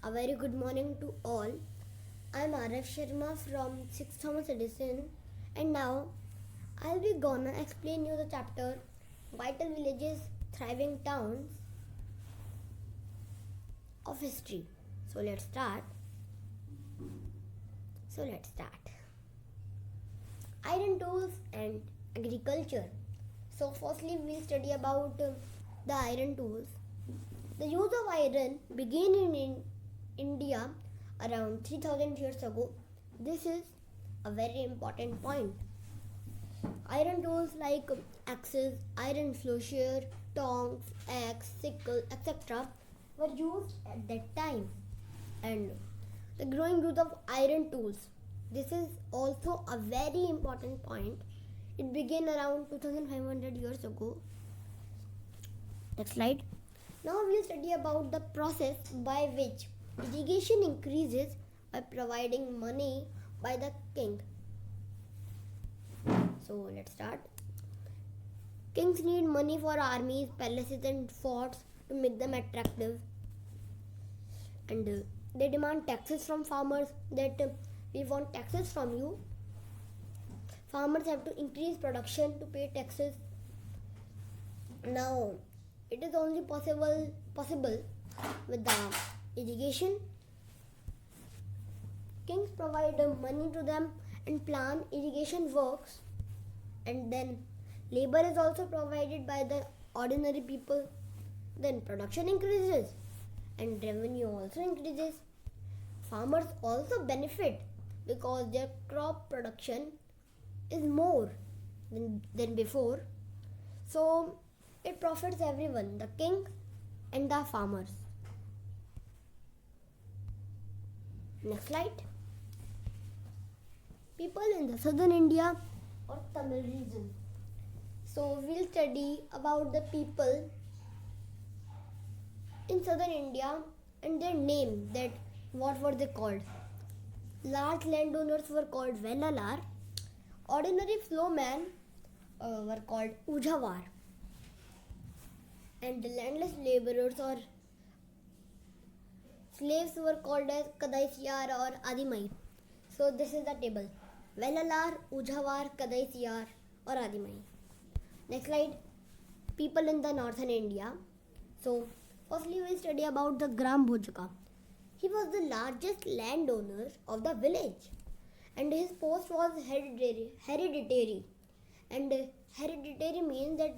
A very good morning to all. I am Arif Sharma from 6th Thomas Edison, and now I'll be gonna explain you the chapter Vital Villages, Thriving Towns of History. So let's start. Iron tools and agriculture. So firstly we'll study about the iron tools. The use of iron began in India around 3000 years ago. This is a very important point. Iron tools like axes, iron plowshare, tongs, axe, sickle, etc. were used at that time. And the growing use of iron tools. This is also a very important point. It began around 2500 years ago. Next slide. Now we will study about the process by which irrigation increases by providing money by the king. So let's start. Kings need money for armies, palaces and forts to make them attractive. And they demand taxes from farmers that we want taxes from you. Farmers have to increase production to pay taxes. Now it is only possible with the irrigation. Kings provide money to them and plan irrigation works, and then labor is also provided by the ordinary people. Then production increases and revenue also increases. Farmers also benefit because their crop production is more than before. So it profits everyone, the king and the farmers. Next slide. People in the southern India or Tamil region. So we'll study about the people in southern India and their name, that what were they called. Large landowners were called Vellalar. Ordinary flowmen were called Ujhawar. And the landless laborers or slaves were called as Kadaisiyar or Adimai. So this is the table. Vellalar, Ujhawar, Kadaisiyar or Adimai. Next slide. People in the northern India. So firstly we study about the Gram Bhojaka. He was the largest landowner of the village, and his post was hereditary. And hereditary means that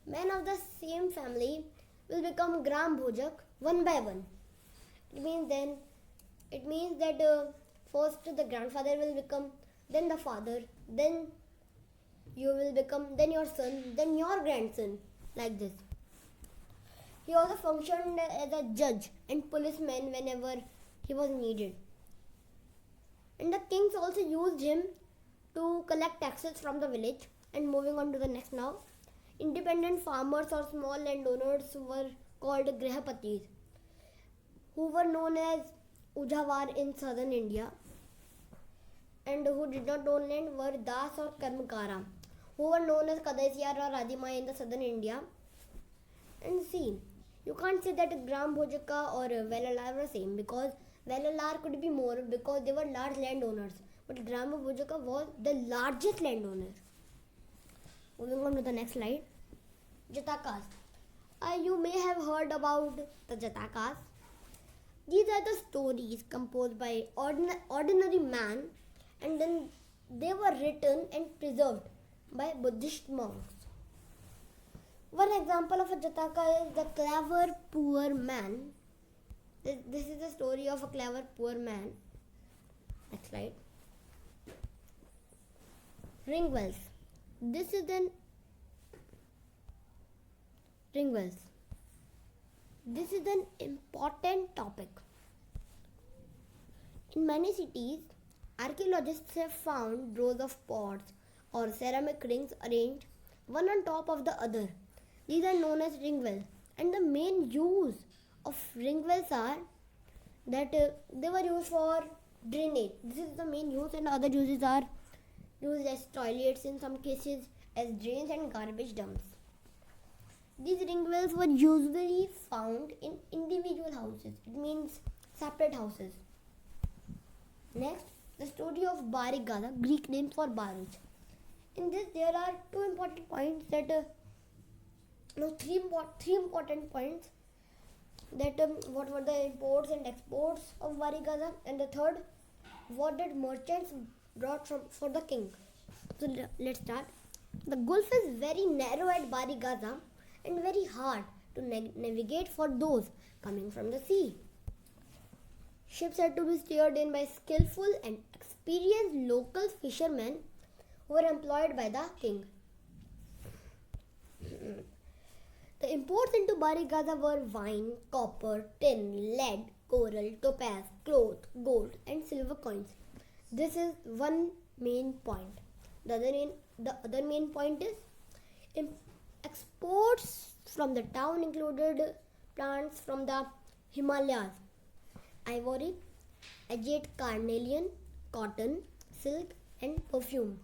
men of the same family will become Gram Bhojak one by one. It means that first the grandfather will become, then the father, then you will become, then your son, then your grandson, like this. He also functioned as a judge and policeman whenever he was needed. And the kings also used him to collect taxes from the village. And moving on to the next now. Independent farmers or small landowners were called Grihapatis, who were known as Ujhawar in southern India. And who did not own land were Das or Karmakara, who were known as Kadaisiyar or Adimai in the southern India. And see, you can't say that Gram Bhojaka or Vellalar were same, because Vellalar could be more because they were large landowners, but Gram Bhojaka was the largest landowner. Moving on to the next slide. Jatakas. You may have heard about the Jatakas. These are the stories composed by ordinary man, and then they were written and preserved by Buddhist monks. One example of a Jataka is the clever poor man. This is the story of a clever poor man. Next slide. Ring wells. This is an ring wells. This is an important topic. In many cities, archaeologists have found rows of pots or ceramic rings arranged one on top of the other. These are known as ring wells. And the main use of ring wells are that they were used for drainage. This is the main use, and other uses are used as toilets, in some cases as drains and garbage dumps. These ring wells were usually found in individual houses. It means separate houses. Next, the story of Barigaza, Greek name for Baruch. In this, there are two important points that three important points that what were the imports and exports of Barigaza, and the third, what did merchants brought for the king. So let's start. The Gulf is very narrow at Barigaza and very hard to navigate for those coming from the sea. Ships had to be steered in by skillful and experienced local fishermen who were employed by the king. The imports into Barigaza were wine, copper, tin, lead, coral, topaz, cloth, gold, and silver coins. This is one main point. The other main point is exports from the town included plants from the Himalayas, ivory, agate carnelian, cotton, silk, and perfume.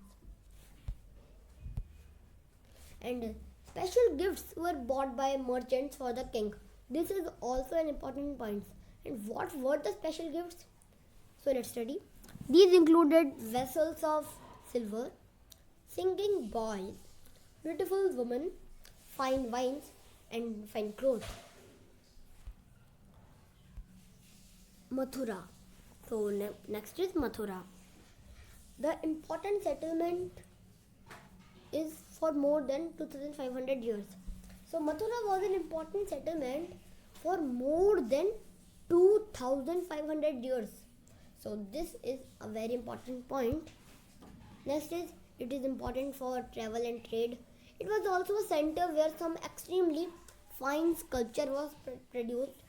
And special gifts were bought by merchants for the king. This is also an important point. And what were the special gifts? So let's study. These included vessels of silver, singing boys, beautiful women, fine wines, and fine clothes. Mathura. So next is Mathura. The important settlement is for more than 2500 years. So Mathura was an important settlement for more than 2500 years. So this is a very important point. Next is, it is important for travel and trade. It was also a center where some extremely fine sculpture was produced,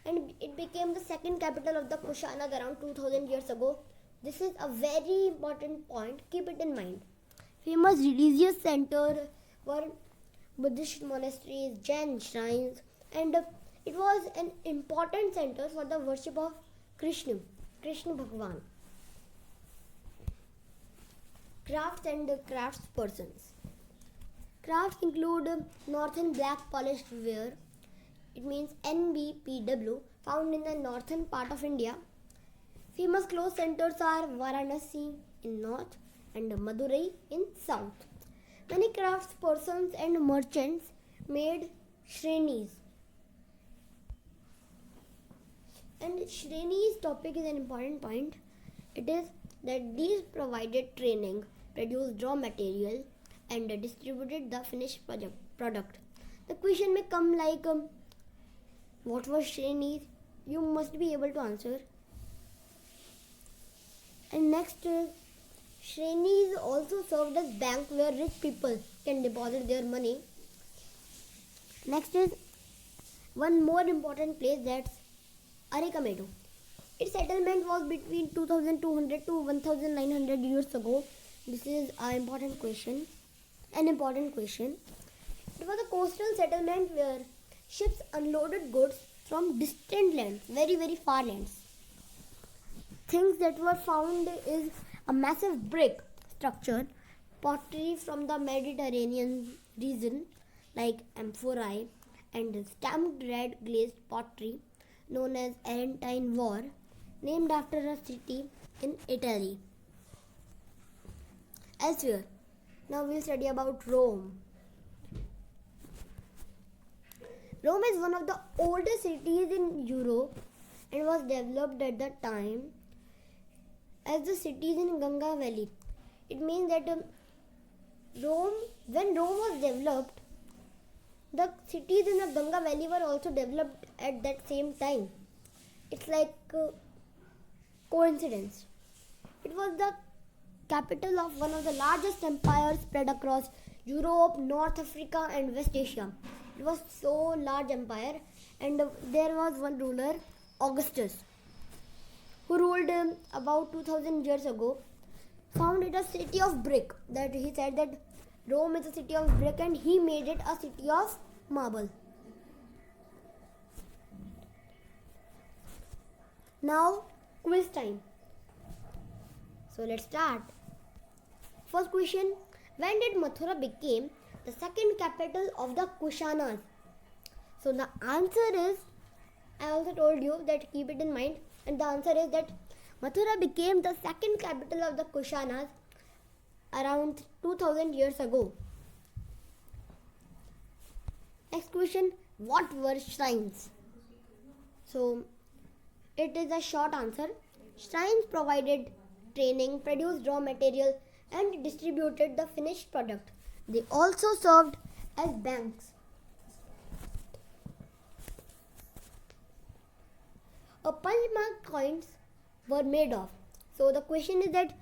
and it became the second capital of the Kushanas around 2000 years ago. This is a very important point. Keep it in mind. Famous religious centers were Buddhist monasteries, Jain shrines, and it was an important center for the worship of Krishna Bhagwan. Crafts and craftspersons. Crafts include northern black polished ware. It means NBPW, found in the northern part of India. Famous cloth centers are Varanasi in north and Madurai in south. Many craftspersons and merchants made shrenis. And Shrini's topic is an important point. It is that these provided training, produced raw material, and distributed the finished product. The question may come like, what was Shrenis? You must be able to answer. And next, Shrenis also served as bank where rich people can deposit their money. Next is one more important place, that's Arikamedu. Its settlement was between 2200 to 1900 years ago. This is an important question. It was a coastal settlement where ships unloaded goods from distant lands, very, very far lands. Things that were found is a massive brick structure, pottery from the Mediterranean region like amphorae, and stamped red glazed pottery known as Arentine War, named after a city in Italy. Elsewhere, now we'll study about Rome. Rome is one of the oldest cities in Europe and was developed at the time as the cities in Ganga Valley. It means that when Rome was developed, the cities in the Ganga Valley were also developed at that same time. It's like coincidence. It was the capital of one of the largest empires spread across Europe, North Africa, and West Asia. It was so large empire, and there was one ruler, Augustus, who ruled about 2000 years ago. Found it a city of brick. That he said that Rome is a city of brick, and he made it a city of marble. Now, quiz time. So let's start. First question: when did Mathura become the second capital of the Kushanas? So the answer is I also told you that keep it in mind, and the answer is that Mathura became the second capital of the Kushanas around 2000 years ago. Next question, what were shrines? So it is a short answer. Shrines provided training, produced raw material, and distributed the finished product. They also served as banks. A punch marked coins were made of. So the question is that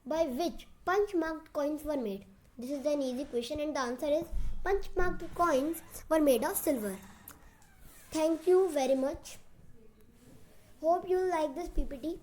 by which punch marked coins were made? This is an easy question, and the answer is punch marked coins were made of silver. Thank you very much. Hope you like this PPT.